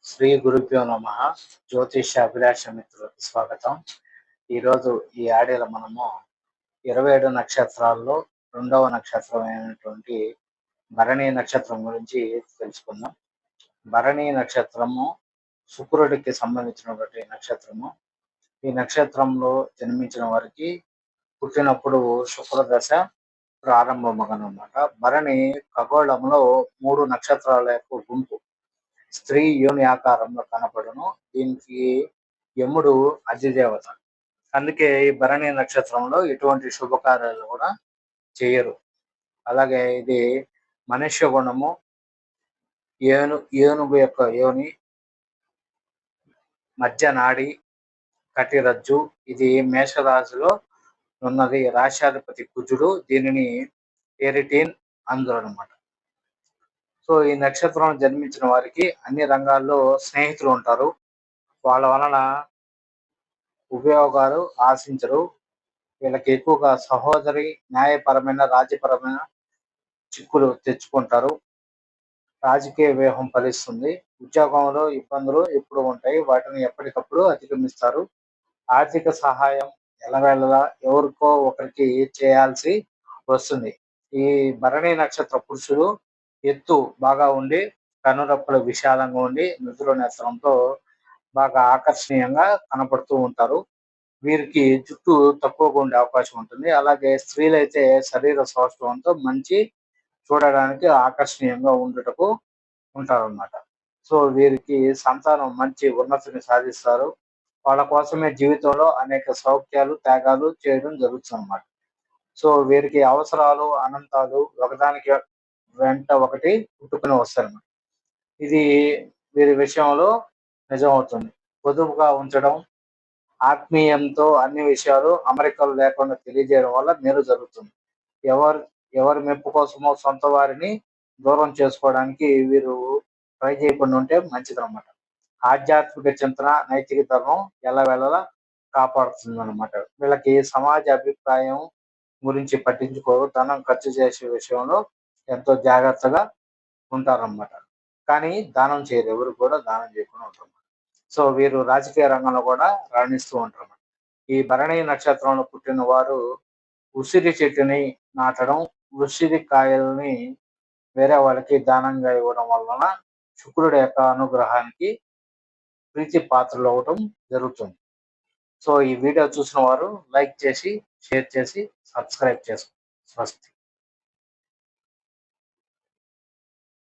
శ్రీ గురుభ్యో నమ. జ్యోతిష అభిలాష మిత్రులకు స్వాగతం. ఈరోజు ఈ ఆడియోలో మనము 27 నక్షత్రాల్లో రెండవ నక్షత్రమైనటువంటి భరణి నక్షత్రం గురించి తెలుసుకుందాం. భరణి నక్షత్రము శుక్రుడికి సంబంధించినటువంటి నక్షత్రము. ఈ నక్షత్రంలో జన్మించిన వారికి పుట్టినప్పుడు శుక్రదశ ప్రారంభమగనమాట. భరణి ఖగోళంలో 3 నక్షత్రాల యొక్క గుంపు. స్త్రీ యోని ఆకారంలో కనపడును. దీనికి యముడు అధిదేవత. అందుకే ఈ భరణి నక్షత్రంలో ఎటువంటి శుభకార్యాలు కూడా చేయరు. అలాగే ఇది మనుష్య గుణము, ఏనుగు యొక్క యోని, మధ్య నాడి, కటిరజ్జు. ఇది మేషరాశిలో ఉన్నది. రాశ్యాధిపతి కుజుడు. దీనిని ఎరిటీన్ అందురు అనమాట. సో ఈ నక్షత్రం జన్మించిన వారికి అన్ని రంగాల్లో స్నేహితులు ఉంటారు. వాళ్ళ వలన ఉపయోగాలు ఆశించరు. వీళ్ళకి ఎక్కువగా సహోదరి, న్యాయపరమైన, రాజ్యపరమైన చిక్కులు తెచ్చుకుంటారు. రాజకీయ వ్యూహం ఫలిస్తుంది. ఉద్యోగంలో ఇబ్బందులు ఎప్పుడు ఉంటాయి, వాటిని ఎప్పటికప్పుడు అధిగమిస్తారు. ఆర్థిక సహాయం ఎల్లవేళలా ఎవరికో ఒకరికి చేయాల్సి వస్తుంది. ఈ భరణి నక్షత్ర పురుషులు ఎత్తు బాగా ఉండి, కనురెప్పలు విశాలంగా ఉండి, నుదురు నేత్రంతో బాగా ఆకర్షణీయంగా కనపడుతూ ఉంటారు. వీరికి జుట్టు తక్కువగా ఉండే అవకాశం ఉంటుంది. అలాగే స్త్రీలైతే శరీర సౌష్ఠవంతో మంచి చూడడానికి ఆకర్షణీయంగా ఉండుటకు ఉంటారన్నమాట. సో వీరికి సంతానం మంచి ఉన్నతిని సాధిస్తారు. వాళ్ళ కోసమే జీవితంలో అనేక సౌఖ్యాలు, త్యాగాలు చేయడం జరుగుతుంది అన్నమాట. సో వీరికి అవసరాలు అనంతాలు ఒకదానికి వెంట ఒకటి పుట్టుకుని వస్తారన్నమాట. ఇది వీరి విషయంలో నిజమవుతుంది. పొదుపుగా ఉంచడం, ఆత్మీయంతో అన్ని విషయాలు అమరికలు లేకుండా తెలియజేయడం వల్ల మేలు జరుగుతుంది. ఎవరి మెప్పు కోసమో సొంత వారిని దూరం చేసుకోవడానికి వీరు ట్రై చేయకుండా ఉంటే మంచిదన్నమాట. ఆధ్యాత్మిక చింతన, నైతిక ధర్మం ఎల్లవేళలా కాపాడుతుంది అనమాట. వీళ్ళకి సమాజ అభిప్రాయం గురించి పట్టించుకోరు. ధనం ఖర్చు చేసే విషయంలో ఎంతో జాగ్రత్తగా ఉంటారన్నమాట. కానీ దానం చేయరు. ఎవరు కూడా దానం చేయకుండా ఉంటారు. సో వీరు రాజకీయ రంగంలో కూడా రాణిస్తూ ఉంటారు. ఈ భరణి నక్షత్రంలో పుట్టిన వారు ఉసిరి చెట్టుని నాటడం, ఉసిరి కాయల్ని వేరే వాళ్ళకి దానంగా ఇవ్వడం వలన శుక్రుడి యొక్క అనుగ్రహానికి ప్రీతి పాత్రలు అవ్వడం జరుగుతుంది. సో ఈ వీడియో చూసిన వారు లైక్ చేసి, షేర్ చేసి, సబ్స్క్రైబ్ చేసుకోండి. స్వస్తి.